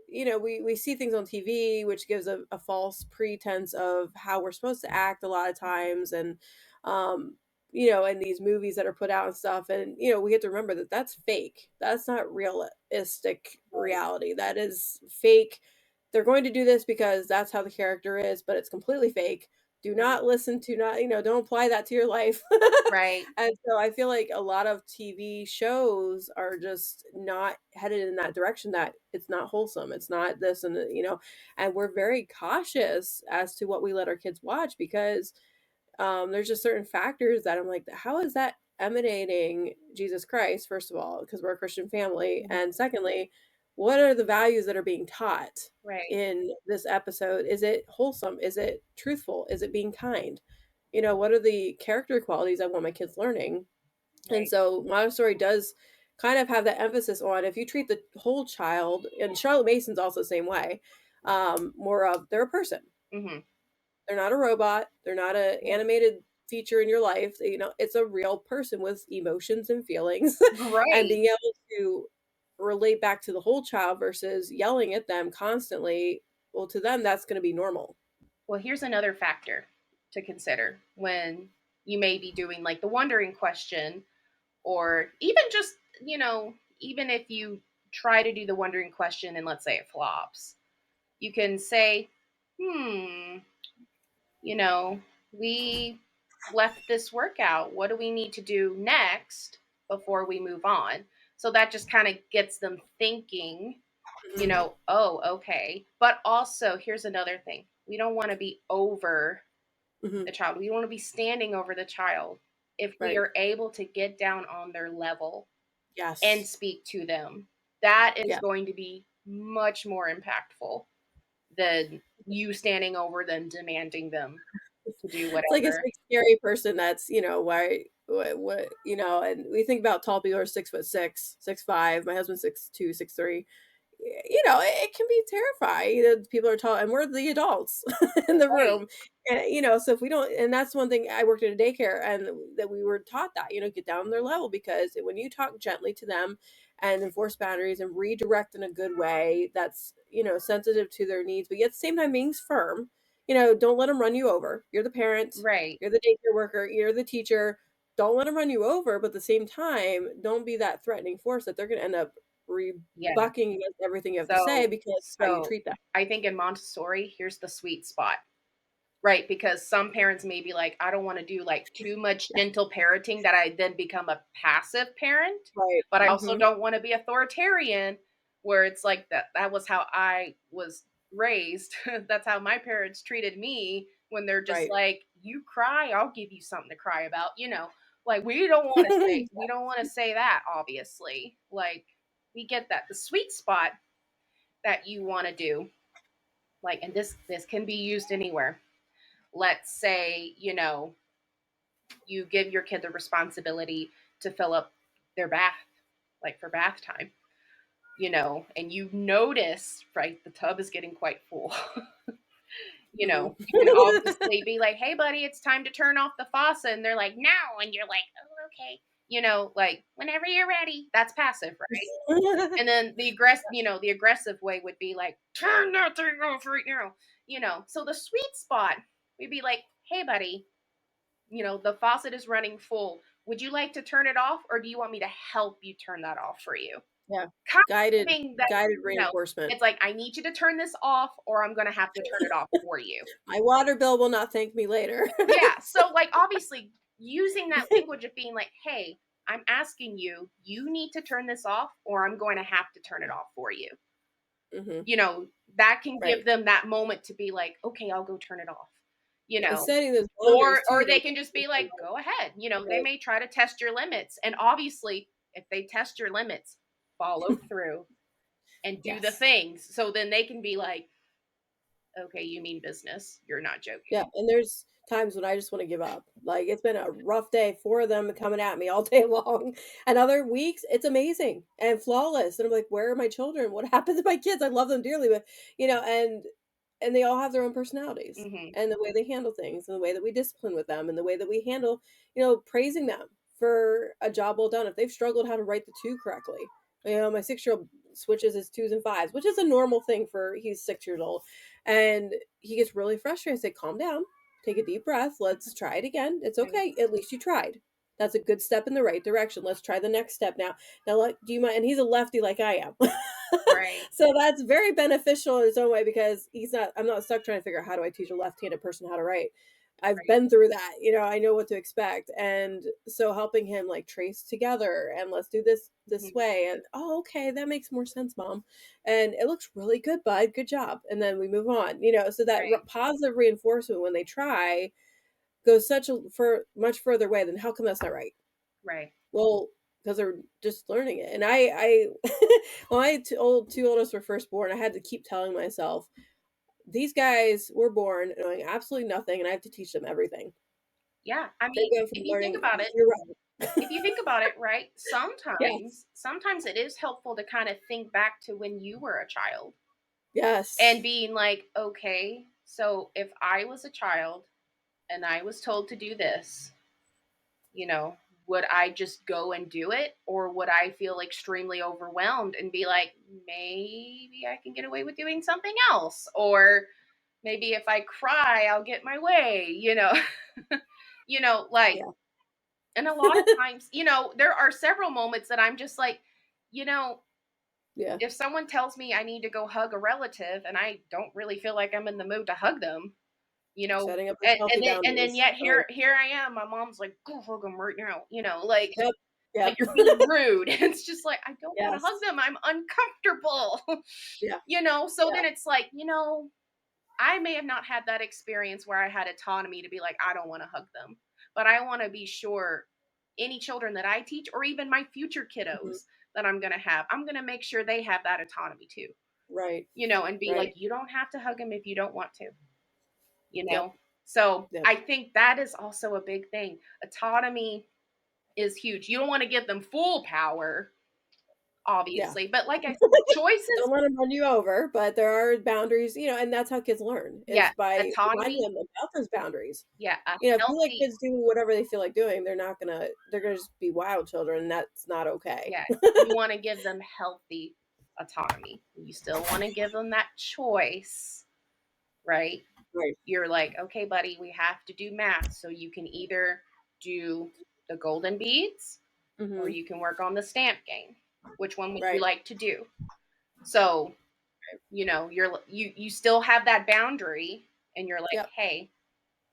S1: we see things on TV, which gives a false pretense of how we're supposed to act a lot of times, and um, and these movies that are put out and stuff, and we have to remember that that's fake. That's not realistic reality. That is fake. They're going to do this because that's how the character is, but it's completely fake. Do
S2: mhm,
S1: not listen to not don't apply that to your life.
S2: right,
S1: And so I feel like a lot of TV shows are just not headed in that direction, that it's not wholesome. It's not this and and we're very cautious as to what we let our kids watch, because there's just certain factors that I'm like, how is that emanating Jesus Christ, first of all, because we're a Christian family,
S2: mhm,
S1: and secondly, what are the values that are being taught
S2: right,
S1: in this episode? Is it wholesome? Is it truthful? Is it being kind? What are the character qualities I want my kids learning? And
S2: right,
S1: so Montessori does kind of have that emphasis on, if you treat the whole child, and Charlotte Mason's also the same way, more of, they're a person.
S2: hmm,
S1: They're not a robot. They're not an animated feature in your life. It's a real person with emotions and feelings, and
S2: right.
S1: being able to relate back to the whole child versus yelling at them constantly. Well, to them, that's going to be normal.
S2: Well, here's another factor to consider when you may be doing like the wondering question, or even just, even if you try to do the wondering question and let's say it flops, you can say, hmm, you know, we left this workout. What do we need to do next before we move on? So that just kind of gets them thinking,
S1: Mhm.
S2: oh, okay. But also, here's another thing, we don't want to be over
S1: Mhm.
S2: the child, we want to be standing over the child. If we
S1: Right.
S2: are able to get down on their level and
S1: Yes.
S2: speak to them, that is
S1: Yeah.
S2: going to be much more impactful than you standing over them, demanding them to do
S1: It's like this
S2: whatever.
S1: big scary person that's, why what and we think about tall people are 6'6", 6'5". My husband's 6'2", 6'3". It can be terrifying. People are tall, and we're the adults in the
S2: Right,
S1: room. And so if we don't, and that's one thing, I worked at a daycare, and that we were taught that, get down on their level, because when you talk gently to them and enforce boundaries and redirect in a good way, that's sensitive to their needs, but yet at the same time being firm. Don't let them run you over. You're the parent,
S2: right.
S1: you're the daycare worker, you're the teacher. Don't let them run you over, but at the same time, don't be that threatening force that they're going to end up
S2: Yeah.
S1: bucking against everything you have to say,
S2: So
S1: because of how you
S2: so
S1: treat them.
S2: I think in Montessori, here's the sweet spot. Right, because some parents may be like, I don't want to do like too much
S1: Yeah.
S2: gentle parenting that I then become a passive parent,
S1: Right.
S2: but I also
S1: Mm-hmm.
S2: don't want to be authoritarian where it's like that was how I was raised. That's how my parents treated me when they're just
S1: Right.
S2: like, you cry, I'll give you something to cry about, you know. Like we don't want to say that obviously. Like we get that. The sweet spot that you want to do, like, and this can be used anywhere. Let's say, you give your kid the responsibility to fill up their bath, like for bath time, and you notice, right, the tub is getting quite full.
S1: Mm.
S2: You can obviously be like, hey, buddy, it's time to turn off the faucet. And they're like, no. And you're like, oh, okay. Like whenever you're ready. That's passive, right? And then the aggressive way would be like, turn that thing off right now. So the sweet spot would be like, hey, buddy, the faucet is running full. Would you like to turn it off or do you want me to help you turn that off for you?
S1: Yeah.
S2: Kind of
S1: Guided
S2: thing that,
S1: guided
S2: you know,
S1: reinforcement.
S2: it's like, I need you to turn this off or I'm going to have to turn it off for you.
S1: My water bill will not thank me later.
S2: Yeah. So, like, obviously, using that language of being like, hey, I'm asking you, you need to turn this off or I'm going to have to turn it off for you.
S1: Hmm.
S2: That can give
S1: Right.
S2: them that moment to be like, okay, I'll go turn it off. You
S1: And
S2: know,
S1: setting those boundaries
S2: or
S1: too
S2: they
S1: to
S2: can just be like, go ahead. They
S1: right.
S2: may try to test your limits, and obviously if they test your limits, follow through and do the
S1: Yes.
S2: things, so then they can be like, okay, you mean business, you're not
S1: Yeah,
S2: joking.
S1: and there's times when I just want to give up. Like it's been a rough day for them coming at me all day long. And other weeks, it's amazing and flawless. And I'm like, where are my children? What happened to my kids? I love them dearly, but and they all have their own personalities
S2: Hmm.
S1: and the way they handle things and the way that we discipline with them and the way that we handle, praising them for a job well done. If they've struggled how to write the two correctly. My 6-year-old switches his twos and fives, which is a normal thing for he's 6 years old. And he gets really frustrated. I say, calm down, take a deep breath. Let's try it again. It's
S2: Right.
S1: okay. At least you tried. That's a good step in the right direction. Let's try the next step now. Now, do you mind? And he's a lefty like I am.
S2: Right.
S1: So that's very beneficial in its own way because I'm not stuck trying to figure out how do I teach a left-handed person how to write. I've
S2: Right.
S1: been through that. I know what to expect. And so helping him like trace together and let's do this
S2: Hmm.
S1: way. And oh, okay, that makes more sense, mom. And it looks really good, bud. Good job. And then we move on, so that
S2: Right.
S1: positive reinforcement when they try goes for much further way than how come that's not right?
S2: Right.
S1: Well, because they're just learning it. And I when my two oldest were first born, I had to keep telling myself, these guys were born knowing absolutely nothing, and I have to teach them everything.
S2: Yeah, I
S1: They
S2: mean,
S1: go from
S2: if you think
S1: learning
S2: about it,
S1: 0.
S2: right,
S1: Yes.
S2: sometimes it is helpful to kind of think back to when you were a child and
S1: Yes.
S2: being like, okay, so if I was a child and I was told to do this, you know, would I just go and do it? Or would I feel extremely overwhelmed and be like, maybe I can get away with doing something else? Or maybe if I cry, I'll get my way, like,
S1: Yeah.
S2: and a lot of times, there are several moments that I'm just like, you know,
S1: Yeah.
S2: if someone tells me I need to go hug a relative and I don't really feel like I'm in the mood to hug them,
S1: Setting up those
S2: and,
S1: healthy
S2: and then and then
S1: boundaries.
S2: yet
S1: Right.
S2: here I am. My mom's like, go hug them right now, like
S1: Yep.
S2: like
S1: Yep.
S2: you're being rude. It's just like I don't want to hug
S1: Yes.
S2: them. I'm uncomfortable.
S1: Yeah.
S2: So
S1: Yeah.
S2: then it's like, I may have not had that experience where I had autonomy to be like, I don't want to hug them, but I want to be sure any children that I teach or even my future
S1: Mhm.
S2: kiddos that I'm going to have, I'm going to make sure they have that autonomy too,
S1: Right.
S2: and be like,
S1: Right.
S2: you don't have to hug them if you don't want to, you
S1: Yep.
S2: know? So
S1: Yep.
S2: I think that is also a big thing. Autonomy is huge. You don't want to give them full power,
S1: Yeah.
S2: obviously, but like I said, choices,
S1: Don't let them run you over, but there are boundaries, and that's how kids learn is
S2: yeah,
S1: by reminding
S2: autonomy,
S1: them about those boundaries.
S2: yeah, a
S1: If you let
S2: healthy,
S1: kids do whatever they feel like doing, they're gonna just be wild children, and that's not okay.
S2: yeah, you want to give them healthy autonomy. You still want to give them that choice, right?
S1: Right.
S2: You're like, okay, buddy, we have to do math. So you can either do the golden beads or
S1: Mhm.
S2: you can work on the stamp game. Which one would you
S1: Right.
S2: like to do? So, you still have that boundary and you're like,
S1: Yep.
S2: hey,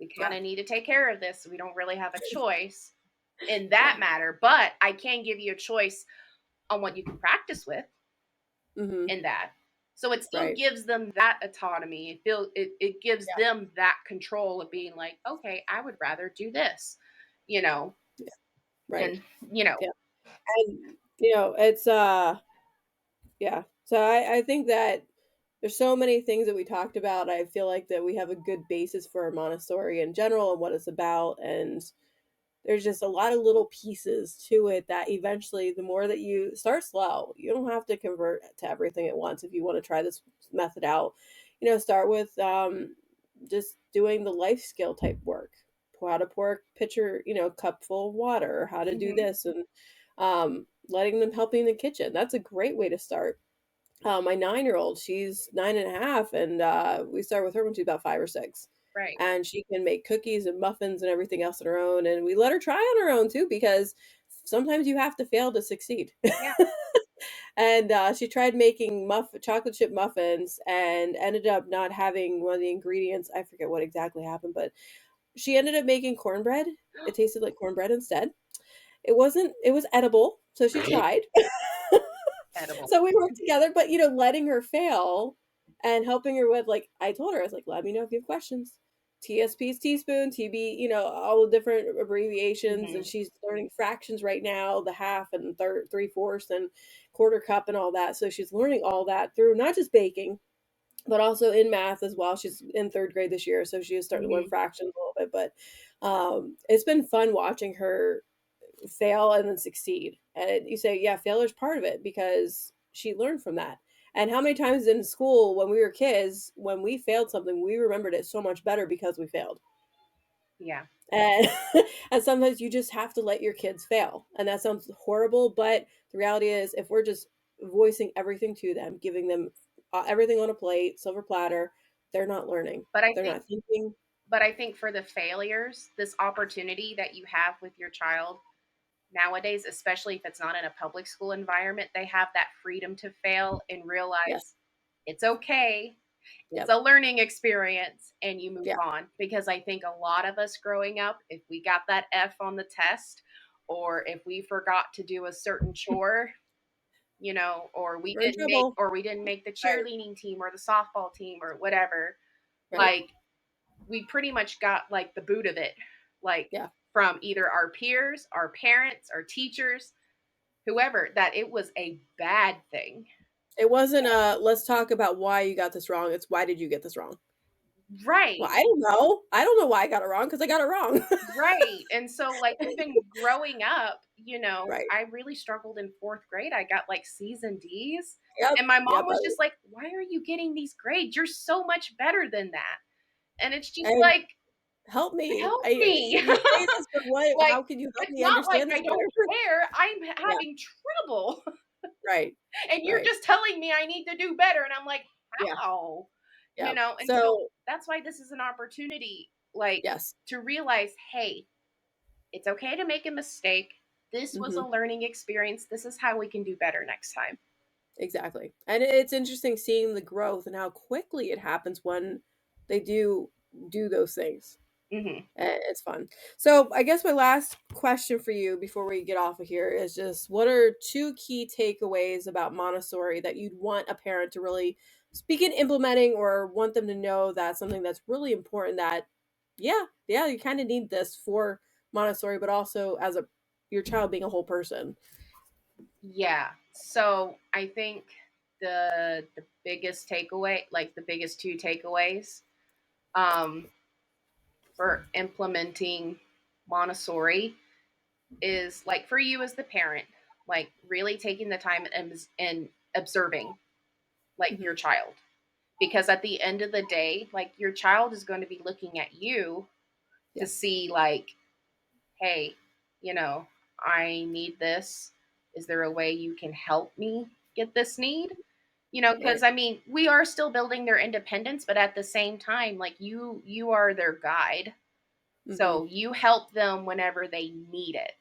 S2: We kind
S1: Yeah.
S2: of need to take care of this. We don't really have a choice in
S1: Yeah.
S2: that matter, but I can give you a choice on what you can practice with
S1: Mhm.
S2: in that. So it still
S1: Right.
S2: gives them that autonomy. It gives
S1: Yeah.
S2: them that control of being like, okay, I would rather do this, you know,
S1: Yeah. Right.
S2: and you know,
S1: Yeah. And, it's, yeah. So I think that there's so many things that we talked about. I feel like that we have a good basis for Montessori in general and what it's about, and there's just a lot of little pieces to it that eventually, the more that you start slow, you don't have to convert to everything at once. If you want to try this method out, start with just doing the life skill type work. How to pour a pitcher, cup full of water, or how to do
S2: mhm,
S1: this, and letting them help you in the kitchen. That's a great way to start. My 9-year-old, she's 9.5, and we started with her when she's about 5 or 6.
S2: right,
S1: And she can make cookies and muffins and everything else on her own. And we let her try on her own too, because sometimes you have to fail to succeed.
S2: yeah,
S1: And she tried making chocolate chip muffins and ended up not having one of the ingredients. I forget what exactly happened, but she ended up making cornbread. It tasted like cornbread instead. It was edible. So she tried.
S2: edible.
S1: So we worked together, but, letting her fail and helping her with, like, I told her, I was like, "Let me know if you have questions." TSP's teaspoon, TB, all the different abbreviations, and
S2: Hmm.
S1: she's learning fractions right now, the half and third, three-fourths and quarter cup and all that. So she's learning all that through not just baking, but also in math as well. She's in 3rd grade this year, so she is starting to learn
S2: Hmm.
S1: fractions a little bit, but it's been fun watching her fail and then succeed. And you say, yeah, failure's part of it because she learned from that. And how many times in school when we were kids, when we failed something, we remembered it so much better because we failed.
S2: Yeah,
S1: And and sometimes you just have to let your kids fail. And that sounds horrible, but the reality is if we're just voicing everything to them, giving them everything on a plate, silver platter, they're not learning.
S2: but I
S1: They're
S2: think
S1: not thinking.
S2: but I think for the failures, this opportunity that you have with your child nowadays, especially if it's not in a public school environment, they have that freedom to fail and
S1: Yes.
S2: realize it's okay. It's
S1: Yep.
S2: a learning experience and you move
S1: Yeah.
S2: on. Because I think a lot of us growing up, if we got that F on the test, or if we forgot to do a certain chore,
S1: We're in trouble.
S2: or we didn't make the
S1: Right.
S2: cheerleading team or the softball team or whatever,
S1: Right.
S2: like we pretty much got like the boot of it, like
S1: Yeah.
S2: from either our peers, our parents, our teachers, whoever, that it was a bad thing.
S1: It wasn't let's talk about why you got this wrong. It's why did you get this wrong? Well,
S2: Right.
S1: I don't know. I don't know why I got it wrong because I got it wrong.
S2: Right. And so, like, even growing up,
S1: Right.
S2: I really struggled in 4th grade. I got like C's and D's.
S1: Yep.
S2: And my mom
S1: Yep.
S2: was just like, why are you getting these grades? You're so much better than that. And it's just
S1: And
S2: like,
S1: help me.
S2: help me.
S1: You say this, but what?
S2: Like,
S1: How can you help
S2: it's
S1: me
S2: not like
S1: understand this
S2: I don't
S1: better?
S2: care. I'm
S1: Yeah.
S2: having trouble.
S1: Right.
S2: And you're
S1: Right.
S2: just telling me I need to do better. And I'm like,
S1: Yeah.
S2: how?
S1: Yeah.
S2: And so
S1: So
S2: that's why this is an opportunity, like,
S1: yes.
S2: to realize, hey, it's okay to make a mistake. This was a
S1: Hmm.
S2: learning experience. This is how we can do better next time.
S1: Exactly. And it's interesting seeing the growth and how quickly it happens when they do those things.
S2: Hmm.
S1: It's fun. So, I guess my last question for you before we get off of here is just what are two key takeaways about Montessori that you'd want a parent to really speak in implementing or want them to know that's something that's really important that, yeah, you kind of need this for Montessori, but also as your child being a whole person.
S2: Yeah. So I think the biggest takeaway, like the biggest two takeaways, um, for implementing Montessori is like for you as the parent, like really taking the time and observing like
S1: Hmm.
S2: your child. Because at the end of the day, like your child is going to be looking at you to
S1: Yeah.
S2: see like, hey, I need this. Is there a way you can help me get this need? Because
S1: Right.
S2: I mean, we are still building their independence, but at the same time, like you are their guide.
S1: Hmm.
S2: So you help them whenever they need it.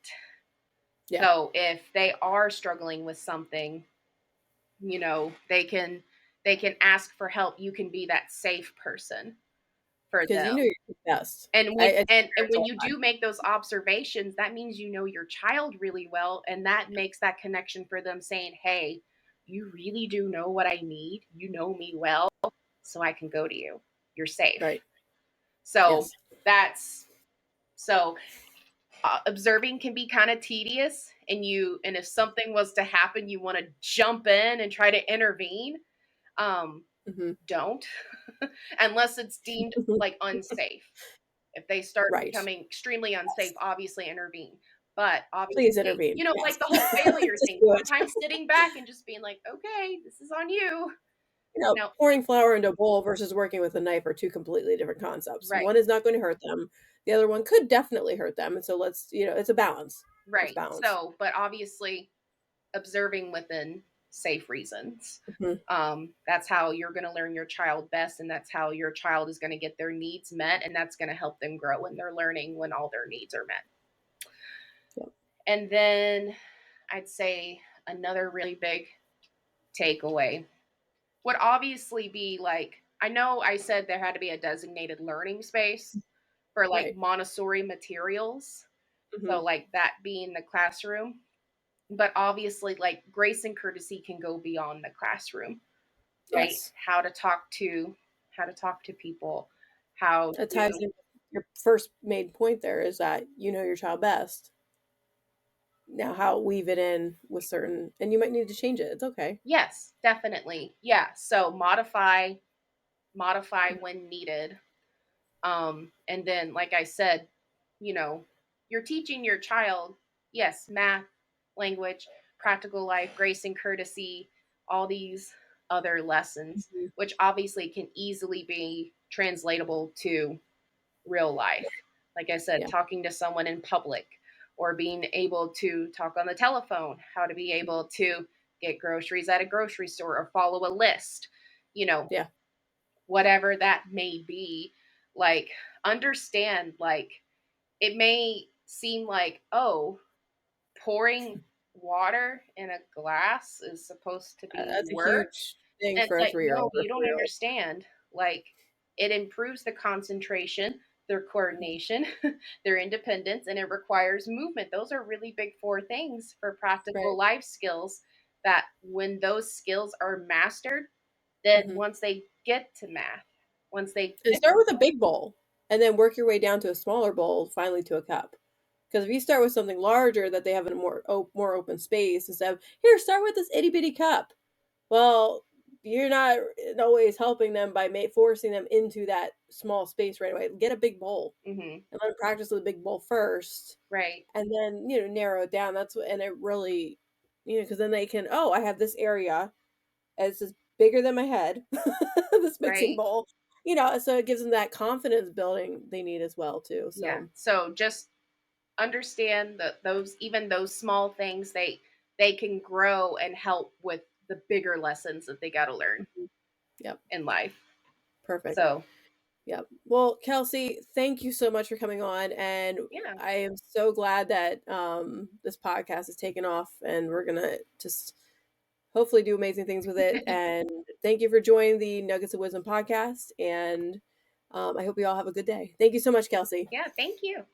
S1: Yeah.
S2: So if they are struggling with something, they can ask for help. You can be that safe person. for
S1: because you
S2: them.
S1: know your best.
S2: And
S1: I
S2: when
S1: teach
S2: and
S1: parents
S2: when
S1: all
S2: you
S1: the time.
S2: do make those observations, that means you know your child really well, and that makes that connection for them saying, "Hey, you really do know what I need. You know me well, so I can go to you. You're safe."
S1: Right.
S2: So
S1: Yes.
S2: that's so observing can be kind of tedious, and if something was to happen, you want to jump in and try to intervene. Um,
S1: Hmm.
S2: don't unless it's deemed like unsafe. If they start
S1: Right.
S2: becoming extremely unsafe,
S1: Yes.
S2: obviously intervene. But
S1: Please
S2: obviously,
S1: intervene.
S2: like
S1: Yes.
S2: the whole failure
S1: Just
S2: thing,
S1: do it.
S2: sometimes sitting back and just being like, okay, this is on you. You know,
S1: Pouring flour into a bowl versus working with a knife are two completely different concepts.
S2: right,
S1: One is not going to hurt them. The other one could definitely hurt them. And so it's a balance. It's
S2: right.
S1: balance.
S2: So, but obviously, observing within safe reasons.
S1: Hmm.
S2: That's how you're going to learn your child best, and that's how your child is going to get their needs met, and that's going to help them grow in their learning when all their needs are met.
S1: Yep.
S2: And then I'd say another really big takeaway would obviously be like, I know I said there had to be a designated learning space for like
S1: Right.
S2: Montessori materials.
S1: Hmm.
S2: So, like that being the classroom. But obviously, like grace and courtesy can go beyond the classroom, right?
S1: Yes.
S2: How to talk to people, how
S1: That ties
S2: to
S1: in with your first made point there is that you know your child best. Now, how weave it in with certain, and you might need to change it. It's okay.
S2: yes, definitely. Yeah. So modify when needed. And then, like I said, you know, you're teaching your child, yes, math, language, practical life, grace and courtesy, all these other lessons,
S1: Mhm.
S2: which obviously can easily be translatable to real life. Like I said,
S1: Yeah.
S2: talking to someone in public or being able to talk on the telephone, how to be able to get groceries at a grocery store or follow a list, you know,
S1: Yeah.
S2: whatever that may be. Like, understand, like, it may seem like, oh, pouring water in a glass is supposed to be
S1: That's a
S2: work.
S1: huge thing
S2: And it's
S1: for a
S2: like, no,
S1: 3-year-old or
S2: you don't
S1: 4-year-old.
S2: understand. Like, it improves the concentration, their
S1: Mhm.
S2: coordination, their independence, and it requires movement. Those are really big four things for practical
S1: Right.
S2: life skills that when those skills are mastered, then
S1: Hmm.
S2: once they get to math, once they
S1: And
S2: get
S1: start with a big bowl, and then work your way down to a smaller bowl, finally to a cup. Because if you start with something larger that they have in a more open space, instead of here, start with this itty bitty cup. Well, you're not always helping them by forcing them into that small space right away. Get a big bowl
S2: hmm
S1: and let them practice with a big bowl first,
S2: right,
S1: and then narrow it down. That's what, and it really, because then they can. Oh, I have this area. It's just bigger than my head. This mixing
S2: right.
S1: bowl. So it gives them that confidence building they need as well too.
S2: Yeah.
S1: So
S2: So just understand that those, even those small things, they can grow and help with the bigger lessons that they got to learn
S1: mhm. Yep,
S2: in life.
S1: perfect.
S2: So,
S1: Yep. Well, Kelsey, thank you so much for coming on, and
S2: yeah.
S1: I am so glad that this podcast has taken off, and we're gonna just hopefully do amazing things with it. And thank you for joining the Nuggets of Wisdom podcast, and I hope you all have a good day. Thank you so much, Kelsey.
S2: Yeah, thank you.